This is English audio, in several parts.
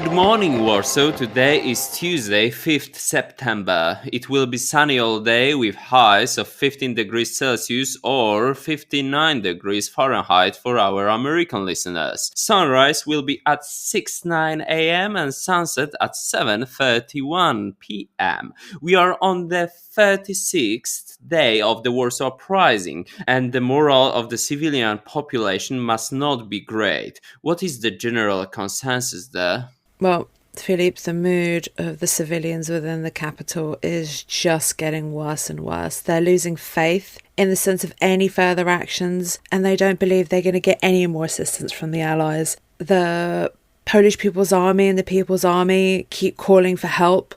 Good morning, Warsaw. Today is Tuesday, 5th September. It will be sunny all day with highs of 15 degrees Celsius or 59 degrees Fahrenheit for our American listeners. Sunrise will be at 6:09 a.m. and sunset at 7:31 p.m. We are on the 36th day of the Warsaw Uprising, and the morale of the civilian population must not be great. What is the general consensus there? Well, Philippe, the mood of the civilians within the capital is just getting worse and worse. They're losing faith in the sense of any further actions, and they don't believe they're going to get any more assistance from the Allies. The Polish People's Army and the People's Army keep calling for help,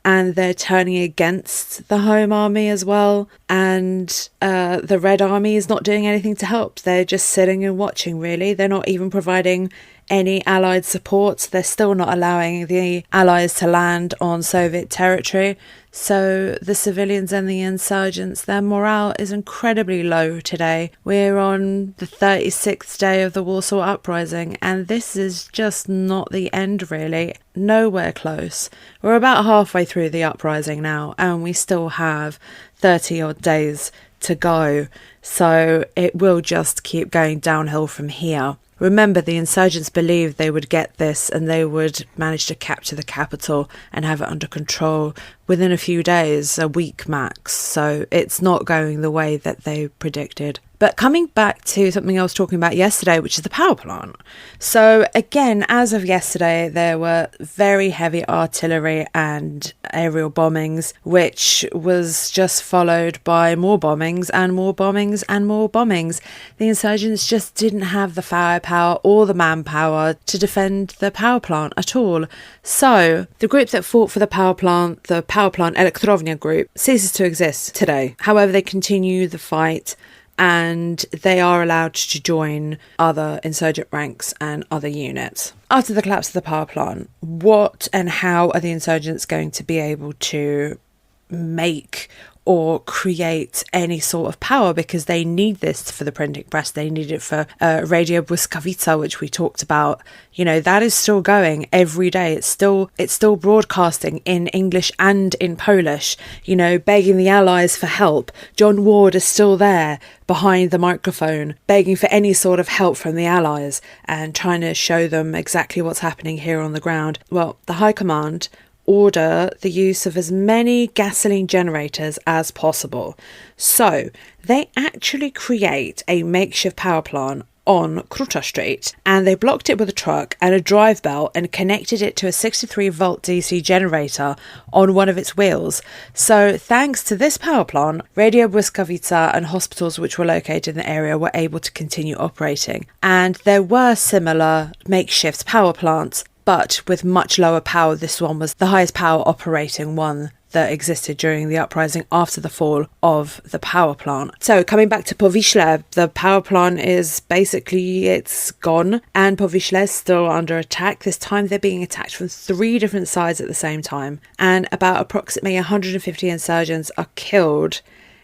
and they're turning against the Home Army as well. And the Red Army is not doing anything to help. They're just sitting and watching, really. They're not even providing any Allied support. They're still not allowing the Allies to land on Soviet territory. So the civilians and the insurgents, their morale is incredibly low today. We're on the 36th day of the Warsaw Uprising, and this is just not the end, really. Nowhere close. We're about halfway through the uprising now, and we still have 30 odd days to go. So it will just keep going downhill from here. Remember, the insurgents believed they would get this and they would manage to capture the capital and have it under control within a few days, a week max. So it's not going the way that they predicted. But coming back to something I was talking about yesterday, which is the power plant. So again, as of yesterday, there were very heavy artillery and aerial bombings, which was just followed by more bombings and more bombings and more bombings. The insurgents just didn't have the firepower or the manpower to defend the power plant at all. So the group that fought for the power plant Elektrownia group, ceases to exist today. However, they continue the fight, and they are allowed to join other insurgent ranks and other units. After the collapse of the power plant, what and how are the insurgents going to be able to make or create any sort of power, because they need this for the printing press, they need it for Radio Błyskawica, which we talked about. You know, that is still going every day. It's still broadcasting in English and in Polish, you know, begging the Allies for help. John Ward is still there behind the microphone, begging for any sort of help from the Allies and trying to show them exactly what's happening here on the ground. Well, the High Command order the use of as many gasoline generators as possible. So they actually create a makeshift power plant on Kruta Street, and they blocked it with a truck and a drive belt and connected it to a 63-volt DC generator on one of its wheels. So thanks to this power plant, Radio Błyskawica and hospitals which were located in the area were able to continue operating. And there were similar makeshift power plants, but with much lower power. This one was the highest power operating one that existed during the uprising after the fall of the power plant. So coming back to Powiśle, the power plant is basically, it's gone, and Powiśle is still under attack. This time they're being attacked from 3 different sides at the same time, and about approximately 150 insurgents are killed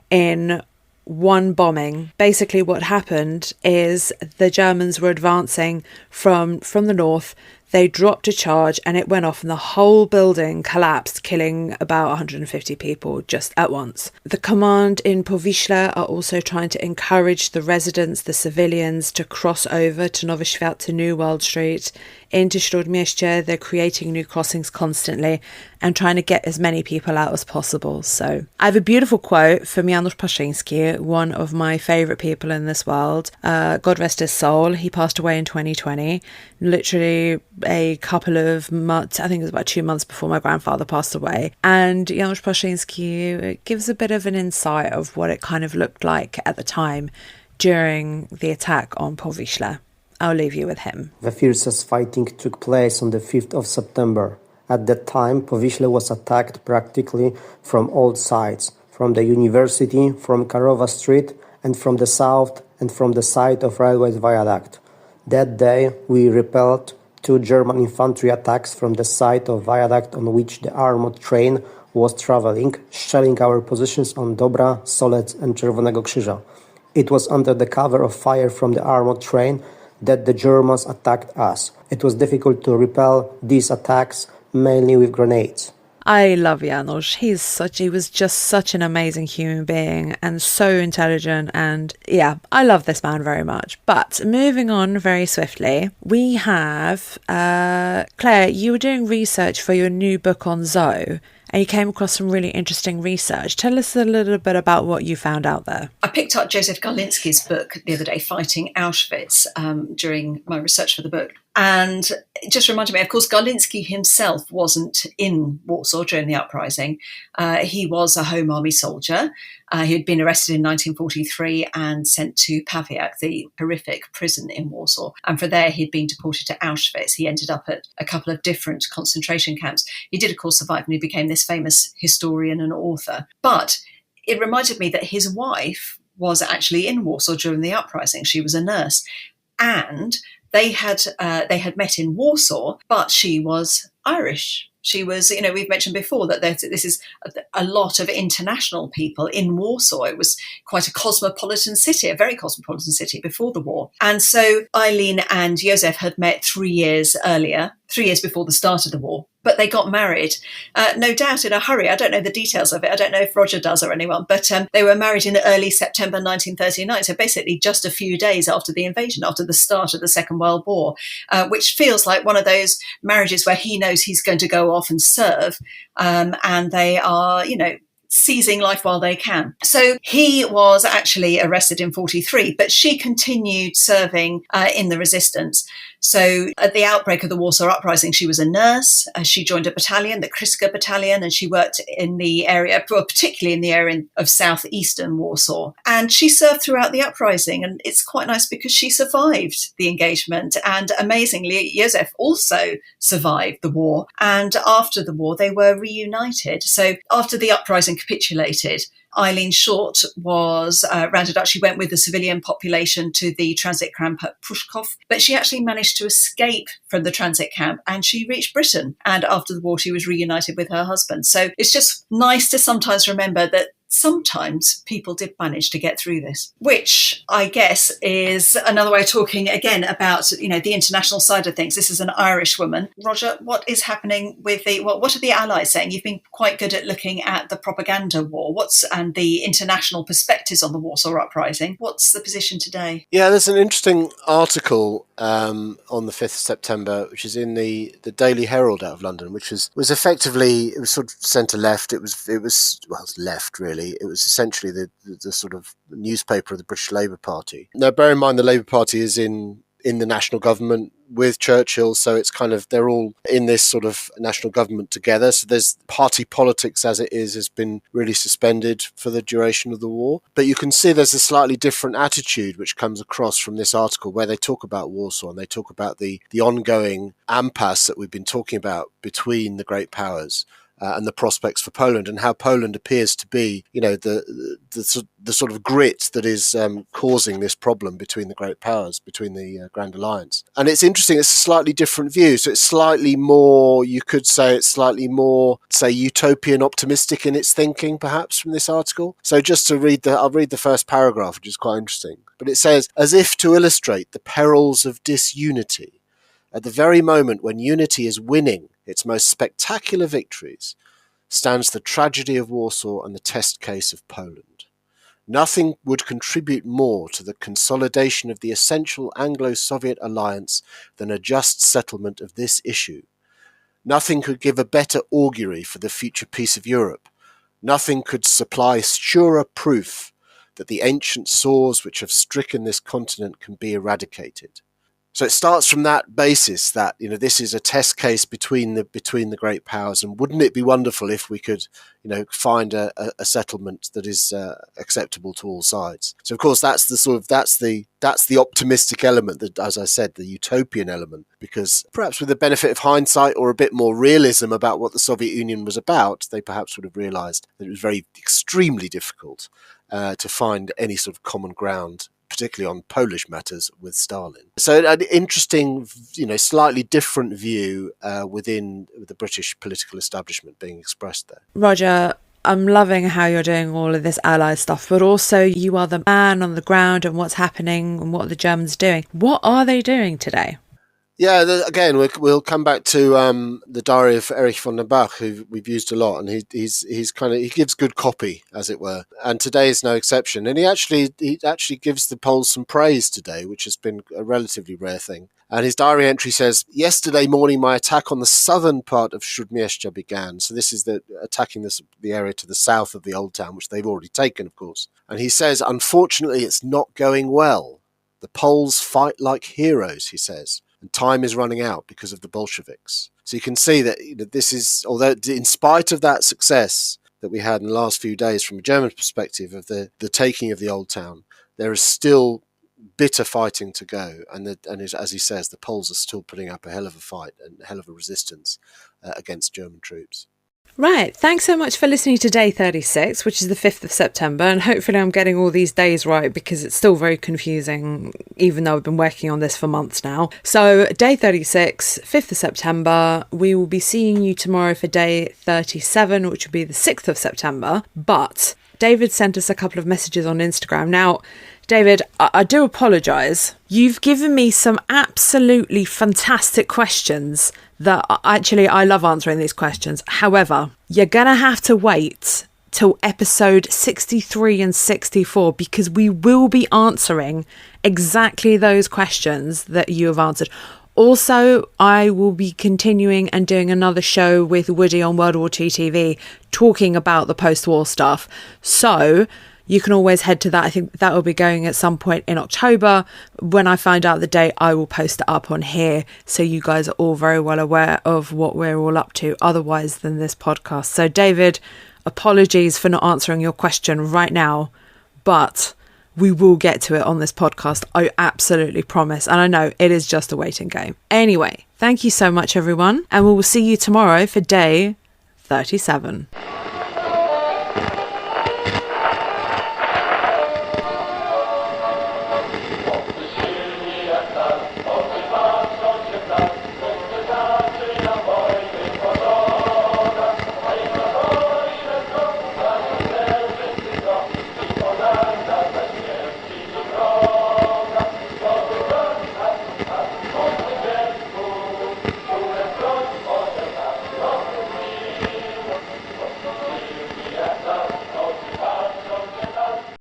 in one bombing. Basically what happened is the Germans were advancing from the north. They dropped a charge and it went off, and the whole building collapsed, killing about 150 people just at once. The command in Powiśle are also trying to encourage the residents, the civilians, to cross over to Nowy Świat, to New World Street, into Śródmieście. They're creating new crossings constantly and trying to get as many people out as possible. So I have a beautiful quote from Janusz Paszyński, one of my favourite people in this world. God rest his soul. He passed away in 2020, literally a couple of months, I think it was about 2 months before my grandfather passed away. And Janusz Paszyński gives a bit of an insight of what it kind of looked like at the time during the attack on Powiśle. I'll leave you with him. The fiercest fighting took place on the 5th of September. At that time, Powiśle was attacked practically from all sides, from the university, from Karowa Street, and from the south and from the side of railway viaduct. That day, we repelled 2 German infantry attacks from the side of viaduct on which the armored train was traveling, shelling our positions on Dobra, Solec and Czerwonego Krzyża. It was under the cover of fire from the armored train that the Germans attacked us. It was difficult to repel these attacks, mainly with grenades. I love Janos. He was just such an amazing human being and so intelligent, and yeah, I love this man very much. But moving on very swiftly, we have Claire, you were doing research for your new book on Zoe, and you came across some really interesting research. Tell us a little bit about what you found out there. I picked up Joseph Garlinski's book the other day, Fighting Auschwitz, during my research for the book. And it just reminded me, of course, Garlinski himself wasn't in Warsaw during the uprising. He was a Home Army soldier. He had been arrested in 1943 and sent to Pawiak, the horrific prison in Warsaw. And from there, he'd been deported to Auschwitz. He ended up at a couple of different concentration camps. He did, of course, survive, and he became this famous historian and author. But it reminded me that his wife was actually in Warsaw during the uprising. She was a nurse. And they had met in Warsaw, but she was Irish. She was, we've mentioned before that this is a lot of international people in Warsaw. It was quite a cosmopolitan city, a very cosmopolitan city before the war. And so Eileen and Josef had met 3 years earlier, 3 years before the start of the war. But they got married, no doubt in a hurry. I don't know the details of it. I don't know if Roger does or anyone, but they were married in early September 1939. So basically just a few days after the invasion, after the start of the Second World War, which feels like one of those marriages where he knows he's going to go off and serve. And they are, seizing life while they can. So he was actually arrested in 1943, but she continued serving in the resistance. So at the outbreak of the Warsaw Uprising, she was a nurse. She joined a battalion, the Kriska Battalion, and she worked in the area, particularly in the area of southeastern Warsaw. And she served throughout the uprising. And it's quite nice because she survived the engagement. And amazingly, Josef also survived the war. And after the war, they were reunited. So after the uprising capitulated, Eileen Short was rounded up. She went with the civilian population to the transit camp at Pruszków, but she actually managed to escape from the transit camp and she reached Britain. And after the war, she was reunited with her husband. So it's just nice to sometimes remember that sometimes people did manage to get through this, which I guess is another way of talking again about, the international side of things. This is an Irish woman. Roger, what is happening with what are the Allies saying? You've been quite good at looking at the propaganda war. And the international perspectives on the Warsaw Uprising. What's the position today? Yeah, there's an interesting article on the 5th of September, which is in the Daily Herald out of London, which was effectively, it was sort of centre-left. It was left, really. It was essentially the sort of newspaper of the British Labour Party. Now, bear in mind, the Labour Party is in the national government with Churchill, so it's kind of, they're all in this sort of national government together. So there's party politics as it has been really suspended for the duration of the war. But you can see there's a slightly different attitude which comes across from this article where they talk about Warsaw and they talk about the ongoing impasse that we've been talking about between the great powers. And the prospects for Poland, and how Poland appears to be, the sort of grit that is causing this problem between the great powers, between the Grand Alliance. And it's interesting, it's a slightly different view. So it's slightly more, you could say it's slightly more, say, utopian optimistic in its thinking, perhaps, from this article. So just to I'll read the first paragraph, which is quite interesting. But it says, as if to illustrate the perils of disunity, at the very moment when unity is winning its most spectacular victories, stands the tragedy of Warsaw and the test case of Poland. Nothing would contribute more to the consolidation of the essential Anglo-Soviet alliance than a just settlement of this issue. Nothing could give a better augury for the future peace of Europe. Nothing could supply surer proof that the ancient sores which have stricken this continent can be eradicated. So it starts from that basis that, this is a test case between the great powers, and wouldn't it be wonderful if we could, find a settlement that is acceptable to all sides. So of course that's the optimistic element, that, as I said, the utopian element, because perhaps with the benefit of hindsight or a bit more realism about what the Soviet Union was about, they perhaps would have realised that it was extremely difficult to find any sort of common ground, particularly on Polish matters, with Stalin. So an interesting, slightly different view within the British political establishment being expressed there. Roger, I'm loving how you're doing all of this Allied stuff, but also you are the man on the ground and what's happening and what the Germans doing. What are they doing today? Yeah, again, we'll come back to the diary of Erich von der Bach, who we've used a lot, and he gives good copy, as it were. And today is no exception. And he actually gives the Poles some praise today, which has been a relatively rare thing. And his diary entry says, "Yesterday morning, my attack on the southern part of Śródmieścia began." So this is attacking the area to the south of the old town, which they've already taken, of course. And he says, "Unfortunately, it's not going well. The Poles fight like heroes," he says. And time is running out because of the Bolsheviks. So you can see that this is, although in spite of that success that we had in the last few days from a German perspective of the taking of the old town, there is still bitter fighting to go. And as he says, the Poles are still putting up a hell of a fight and a hell of a resistance against German troops. Right, thanks so much for listening to day 36, which is the 5th of September, and hopefully I'm getting all these days right because it's still very confusing, even though I've been working on this for months now. So, day 36, 5th of September, we will be seeing you tomorrow for day 37, which will be the 6th of September, but David sent us a couple of messages on Instagram. Now, David, I do apologise. You've given me some absolutely fantastic questions that I love answering these questions. However, you're going to have to wait till episode 63 and 64 because we will be answering exactly those questions that you have answered. Also, I will be continuing and doing another show with Woody on World War II TV talking about the post-war stuff. So you can always head to that. I think that will be going at some point in October. When I find out the date, I will post it up on here so you guys are all very well aware of what we're all up to otherwise than this podcast. So David, apologies for not answering your question right now, but we will get to it on this podcast. I absolutely promise. And I know it is just a waiting game. Anyway, thank you so much, everyone. And we will see you tomorrow for day 37.